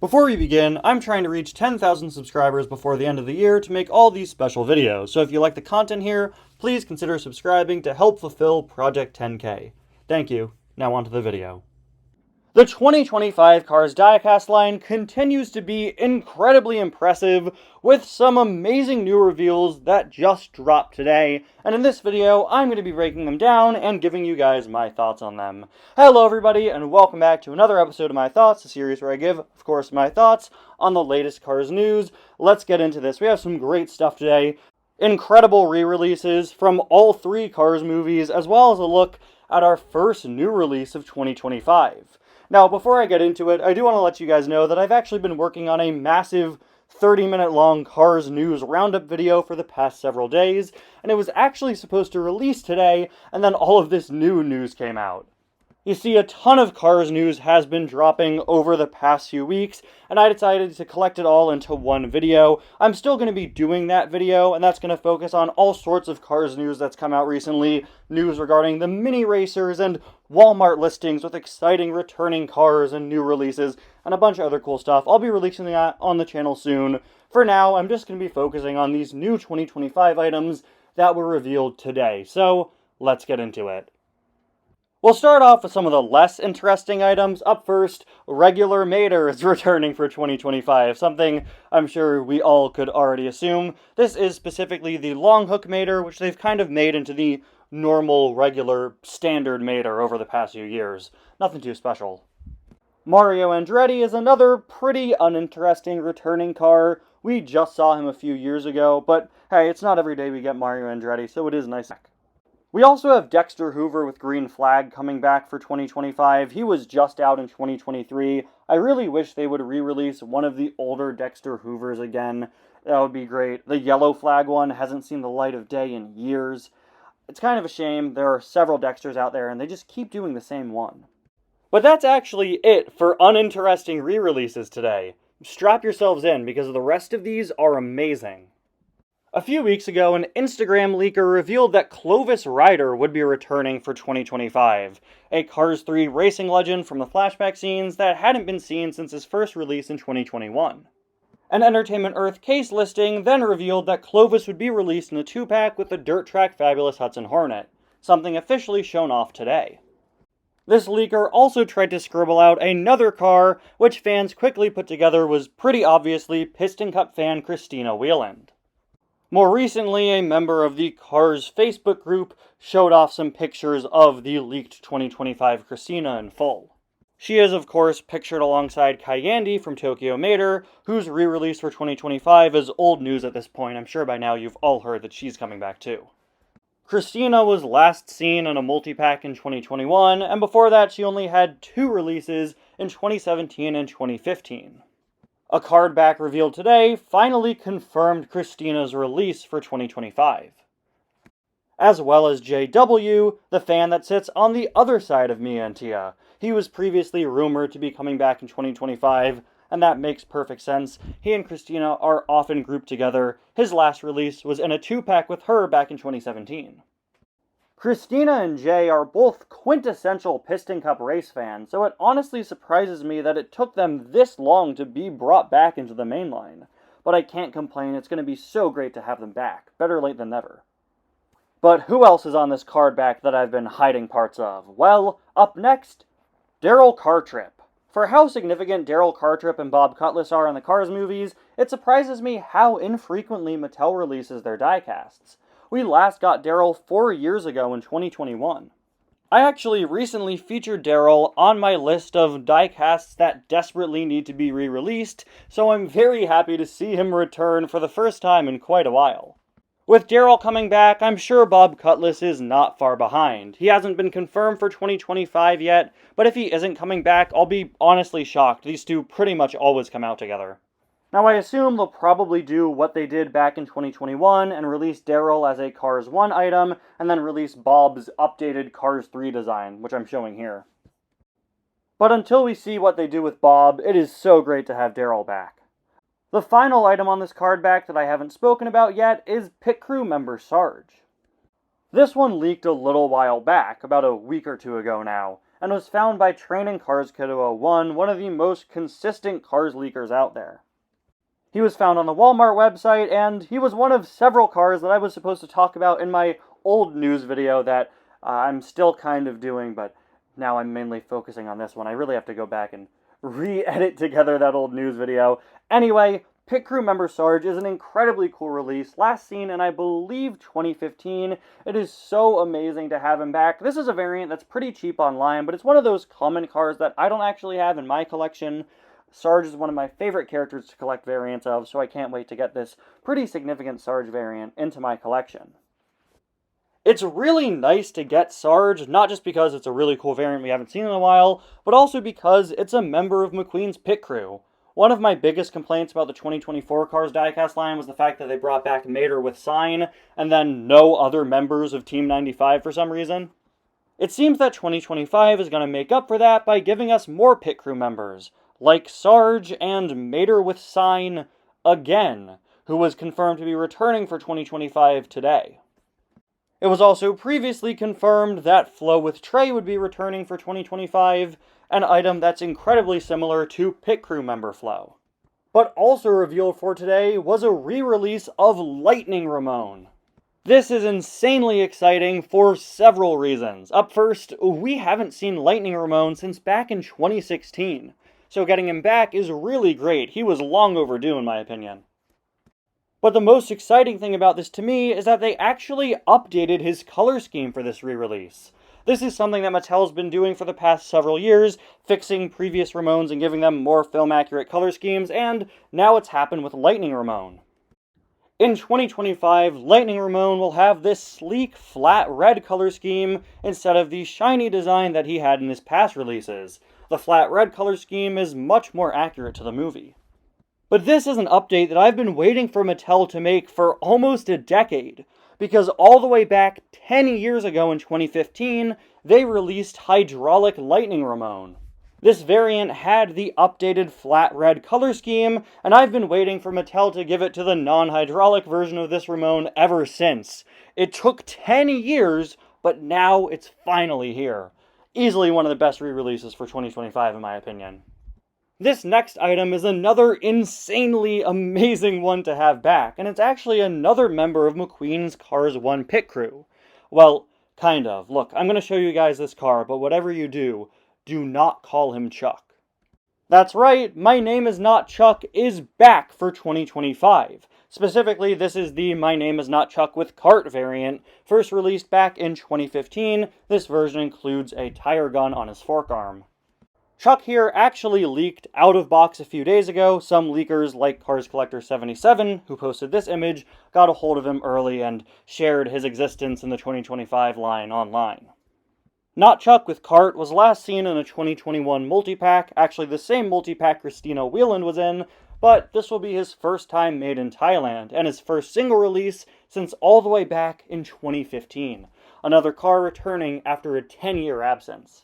Before we begin, I'm trying to reach 10,000 subscribers before the end of the year to make all these special videos, so if you like the content here, please consider subscribing to help fulfill Project 10K. Thank you. Now on to the video. The 2025 Cars Diecast line continues to be incredibly impressive, with some amazing new reveals that just dropped today, and in this video, I'm going to be breaking them down and giving you guys my thoughts on them. Hello everybody, and welcome back to another episode of My Thoughts, a series where I give, of course, my thoughts on the latest Cars news. Let's get into this. We have some great stuff today. Incredible re-releases from all three Cars movies, as well as a look at our first new release of 2025. Now, before I get into it, I do want to let you guys know that I've actually been working on a massive 30-minute long Cars News Roundup video for the past several days, and it was actually supposed to release today, and then all of this new news came out. You see, a ton of Cars news has been dropping over the past few weeks, and I decided to collect it all into one video. I'm still going to be doing that video, and that's going to focus on all sorts of Cars news that's come out recently, news regarding the mini racers and Walmart listings with exciting returning cars and new releases, and a bunch of other cool stuff. I'll be releasing that on the channel soon. For now, I'm just going to be focusing on these new 2025 items that were revealed today, so let's get into it. We'll start off with some of the less interesting items. Up first, regular Mater is returning for 2025, something I'm sure we all could already assume. This is specifically the long hook Mater, which they've kind of made into the normal, regular, standard Mater over the past few years. Nothing too special. Mario Andretti is another pretty uninteresting returning car. We just saw him a few years ago, but hey, it's not every day we get Mario Andretti, so it is nice. We also have Dexter Hoover with Green Flag coming back for 2025. He was just out in 2023. I really wish they would re-release one of the older Dexter Hoovers again. That would be great. The Yellow Flag one hasn't seen the light of day in years. It's kind of a shame. There are several Dexters out there and they just keep doing the same one. But that's actually it for uninteresting re-releases today. Strap yourselves in because the rest of these are amazing. A few weeks ago, an Instagram leaker revealed that Clovis Ryder would be returning for 2025, a Cars 3 racing legend from the flashback scenes that hadn't been seen since his first release in 2021. An Entertainment Earth case listing then revealed that Clovis would be released in a 2-pack with the dirt track fabulous Hudson Hornet, something officially shown off today. This leaker also tried to scribble out another car, which fans quickly put together was pretty obviously Piston Cup fan Christina Wieland. More recently, a member of the Cars Facebook group showed off some pictures of the leaked 2025 Christina in full. She is, of course, pictured alongside Kayandi from Tokyo Mater, whose re-release for 2025 is old news at this point. I'm sure by now you've all heard that she's coming back too. Christina was last seen in a multi-pack in 2021, and before that she only had 2 releases in 2017 and 2015. A card back revealed today finally confirmed Christina's release for 2025. As well as JW, the fan that sits on the other side of Mia and Tia. He was previously rumored to be coming back in 2025, and that makes perfect sense. He and Christina are often grouped together. His last release was in a 2-pack with her back in 2017. Christina and Jay are both quintessential Piston Cup race fans, so it honestly surprises me that it took them this long to be brought back into the main line. But I can't complain, it's going to be so great to have them back. Better late than never. But who else is on this card back that I've been hiding parts of? Well, up next, Daryl Cartrip. For how significant Daryl Cartrip and Bob Cutlass are in the Cars movies, it surprises me how infrequently Mattel releases their diecasts. We last got Daryl 4 years ago in 2021. I actually recently featured Daryl on my list of diecasts that desperately need to be re-released, so I'm very happy to see him return for the first time in quite a while. With Daryl coming back, I'm sure Bob Cutlass is not far behind. He hasn't been confirmed for 2025 yet, but if he isn't coming back, I'll be honestly shocked. These two pretty much always come out together. Now I assume they'll probably do what they did back in 2021 and release Daryl as a Cars 1 item, and then release Bob's updated Cars 3 design, which I'm showing here. But until we see what they do with Bob, it is so great to have Daryl back. The final item on this card back that I haven't spoken about yet is Pit Crew member Sarge. This one leaked a little while back, about a week or two ago now, and was found by Training Cars Kiddo 01, one of the most consistent cars leakers out there. He was found on the Walmart website, and he was one of several cars that I was supposed to talk about in my old news video that I'm still kind of doing, but now I'm mainly focusing on this one. I really have to go back and re-edit together that old news video. Anyway, Pit Crew member Sarge is an incredibly cool release, last seen in, I believe, 2015. It is so amazing to have him back. This is a variant that's pretty cheap online, but it's one of those common cars that I don't actually have in my collection. Sarge is one of my favorite characters to collect variants of, so I can't wait to get this pretty significant Sarge variant into my collection. It's really nice to get Sarge, not just because it's a really cool variant we haven't seen in a while, but also because it's a member of McQueen's pit crew. One of my biggest complaints about the 2024 Cars Diecast line was the fact that they brought back Mater with Sign, and then no other members of Team 95 for some reason. It seems that 2025 is going to make up for that by giving us more pit crew members, like Sarge and Mater with Sign again, who was confirmed to be returning for 2025 today. It was also previously confirmed that Flow with Trey would be returning for 2025, an item that's incredibly similar to Pit Crew member Flow. But also revealed for today was a re-release of Lightning Ramon. This is insanely exciting for several reasons. Up first, we haven't seen Lightning Ramon since back in 2016, so getting him back is really great. He was long overdue in my opinion. But the most exciting thing about this to me is that they actually updated his color scheme for this re-release. This is something that Mattel's been doing for the past several years, fixing previous Ramones and giving them more film-accurate color schemes, and now it's happened with Lightning Ramon. In 2025, Lightning Ramon will have this sleek, flat red color scheme instead of the shiny design that he had in his past releases. The flat red color scheme is much more accurate to the movie. But this is an update that I've been waiting for Mattel to make for almost a decade, because all the way back 10 years ago in 2015, they released Hydraulic Lightning Ramon. This variant had the updated flat red color scheme, and I've been waiting for Mattel to give it to the non-hydraulic version of this Ramon ever since. It took 10 years, but now it's finally here. Easily one of the best re-releases for 2025 in my opinion. This next item is another insanely amazing one to have back, and it's actually another member of McQueen's Cars 1 pit crew. Well, kind of. Look, I'm going to show you guys this car, but whatever you do not call him Chuck. That's right, My Name Is Not Chuck is back for 2025. Specifically, this is the My Name Is Not Chuck with Cart variant, first released back in 2015. This version includes a tire gun on his fork arm. Chuck here actually leaked out of box a few days ago. Some leakers, like Cars Collector 77, who posted this image, got a hold of him early and shared his existence in the 2025 line online. Not Chuck with Cart was last seen in a 2021 multi-pack, actually the same multi-pack Christina Wieland was in, but this will be his first time made in Thailand, and his first single release since all the way back in 2015. Another car returning after a 10-year absence.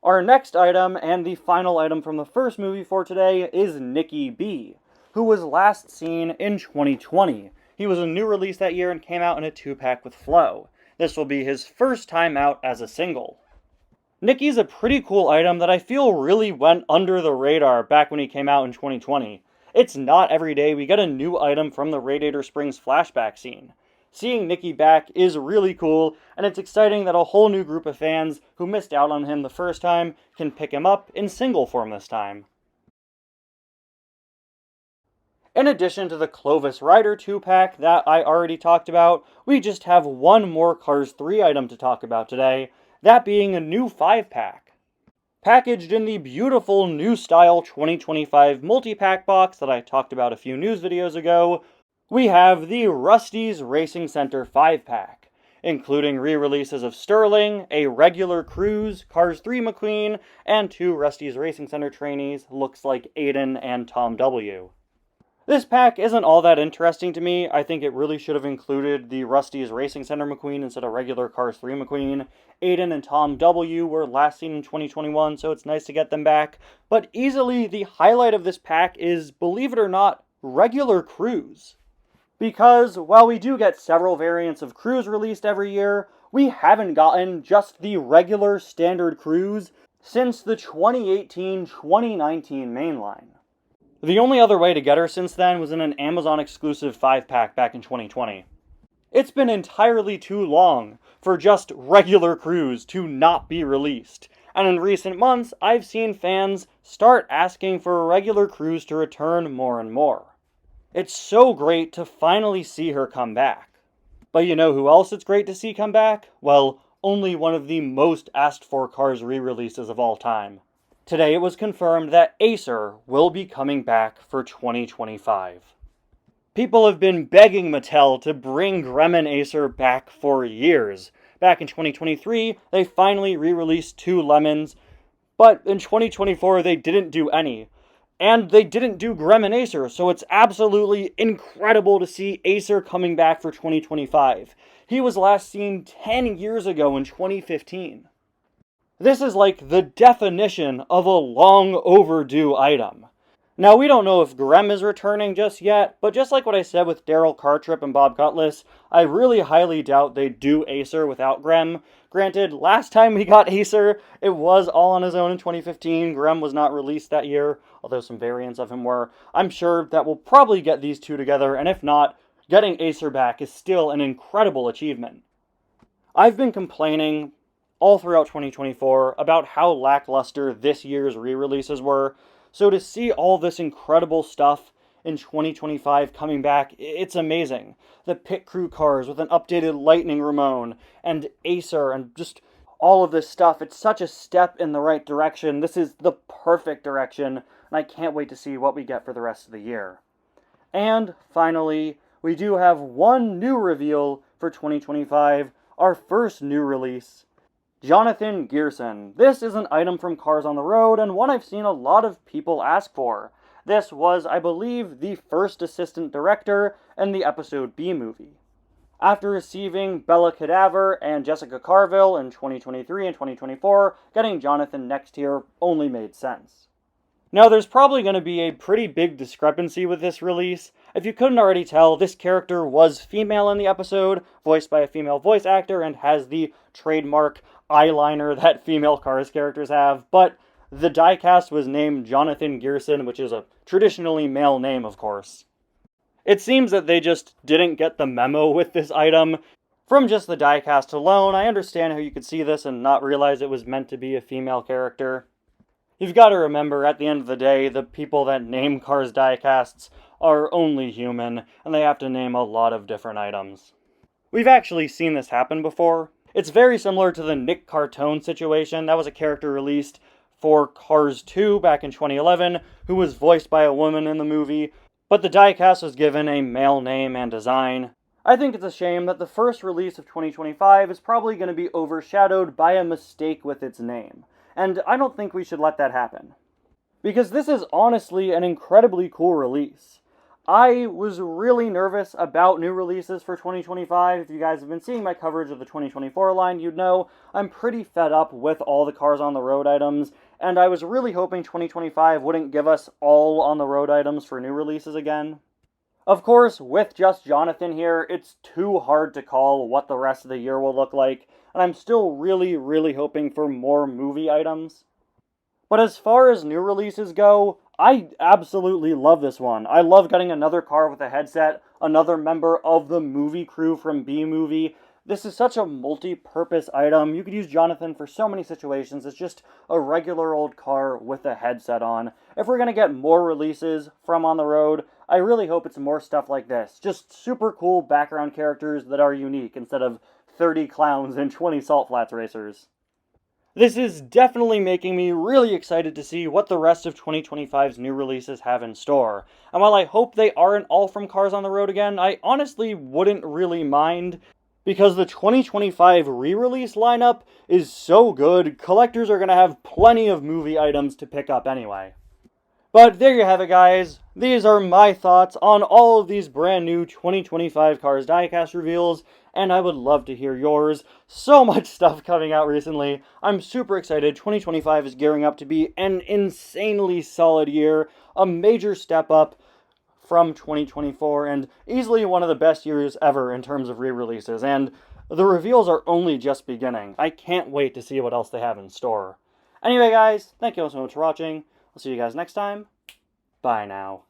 Our next item, and the final item from the first movie for today, is Nicky B, who was last seen in 2020. He was a new release that year and came out in a 2-pack with Flo. This will be his first time out as a single. Nicky's a pretty cool item that I feel really went under the radar back when he came out in 2020. It's not every day we get a new item from the Radiator Springs flashback scene. Seeing Nicky back is really cool, and it's exciting that a whole new group of fans who missed out on him the first time can pick him up in single form this time. In addition to the Clovis Rider 2-pack that I already talked about, we just have one more Cars 3 item to talk about today, that being a new 5-pack. Packaged in the beautiful new style 2025 multi-pack box that I talked about a few news videos ago, we have the Rusty's Racing Center 5-pack, including re-releases of Sterling, a regular Cruise, Cars 3 McQueen, and 2 Rusty's Racing Center trainees, looks like Aiden and Tom W. This pack isn't all that interesting to me. I think it really should have included the Rusty's Racing Center McQueen instead of regular Cars 3 McQueen. Aiden and Tom W. were last seen in 2021, so it's nice to get them back. But easily the highlight of this pack is, believe it or not, regular Cruise. Because while we do get several variants of Cruise released every year, We haven't gotten just the regular standard crews since the 2018-2019 mainline. The only other way to get her since then was in an Amazon exclusive 5-pack back in 2020. It's been entirely too long for just regular crews to not be released, and in recent months I've seen fans start asking for regular crews to return more and more. It's so great to finally see her come back. But you know who else it's great to see come back? Well, only one of the most asked for Cars re-releases of all time. Today it was confirmed that Acer will be coming back for 2025. People have been begging Mattel to bring Gremlin Acer back for years. Back in 2023, they finally re-released 2 Lemons, but in 2024 they didn't do any. And they didn't do Gremlin Acer, so it's absolutely incredible to see Acer coming back for 2025. He was last seen 10 years ago in 2015. This is like the definition of a long overdue item. Now, we don't know if Grem is returning just yet, but just like what I said with Daryl Cartrip and Bob Cutlass, I really highly doubt they do Acer without Grem. Granted, last time we got Acer, it was all on his own in 2015. Grem was not released that year, although some variants of him were. I'm sure that we'll probably get these two together, and if not, getting Acer back is still an incredible achievement. I've been complaining all throughout 2024 about how lackluster this year's re-releases were, so to see all this incredible stuff in 2025 coming back, it's amazing. The pit crew cars with an updated Lightning Ramon and Acer and just all of this stuff, it's such a step in the right direction. This is the perfect direction, and I can't wait to see what we get for the rest of the year. And finally, we do have one new reveal for 2025, our first new release, Jonathan Gearson. This is an item from Cars on the Road, and one I've seen a lot of people ask for. This was, I believe, the first assistant director in the episode B movie. After receiving Bella Cadaver and Jessica Carville in 2023 and 2024, getting Jonathan next here only made sense. Now, there's probably going to be a pretty big discrepancy with this release. If you couldn't already tell, this character was female in the episode, voiced by a female voice actor, and has the trademark eyeliner that female Cars characters have, but the diecast was named Jonathan Gearson, which is a traditionally male name, of course. It seems that they just didn't get the memo with this item. From just the diecast alone, I understand how you could see this and not realize it was meant to be a female character. You've got to remember, at the end of the day, the people that name Cars diecasts are only human, and they have to name a lot of different items. We've actually seen this happen before. It's very similar to the Nick Cartone situation. That was a character released for Cars 2 back in 2011, who was voiced by a woman in the movie, but the diecast was given a male name and design. I think it's a shame that the first release of 2025 is probably going to be overshadowed by a mistake with its name, and I don't think we should let that happen. Because this is honestly an incredibly cool release. I was really nervous about new releases for 2025. If you guys have been seeing my coverage of the 2024 line, you'd know I'm pretty fed up with all the Cars on the Road items, and I was really hoping 2025 wouldn't give us all on the road items for new releases again. Of course, with just Jonathan here, it's too hard to call what the rest of the year will look like, and I'm still really hoping for more movie items. But as far as new releases go, I absolutely love this one. I love getting another car with a headset, another member of the movie crew from B-Movie. This is such a multi-purpose item. You could use Jonathan for so many situations. It's just a regular old car with a headset on. If we're going to get more releases from On the Road, I really hope it's more stuff like this. Just super cool background characters that are unique instead of 30 clowns and 20 Salt Flats racers. This is definitely making me really excited to see what the rest of 2025's new releases have in store. And while I hope they aren't all from Cars on the Road again, I honestly wouldn't really mind, because the 2025 re-release lineup is so good, collectors are going to have plenty of movie items to pick up anyway. But there you have it, guys. These are my thoughts on all of these brand new 2025 Cars diecast reveals, and I would love to hear yours. So much stuff coming out recently. I'm super excited. 2025 is gearing up to be an insanely solid year, a major step up from 2024, and easily one of the best years ever in terms of re-releases. And The reveals are only just beginning. I can't wait to see what else they have in store. Anyway, guys, thank you all so much for watching. I'll see you guys next time. Bye now.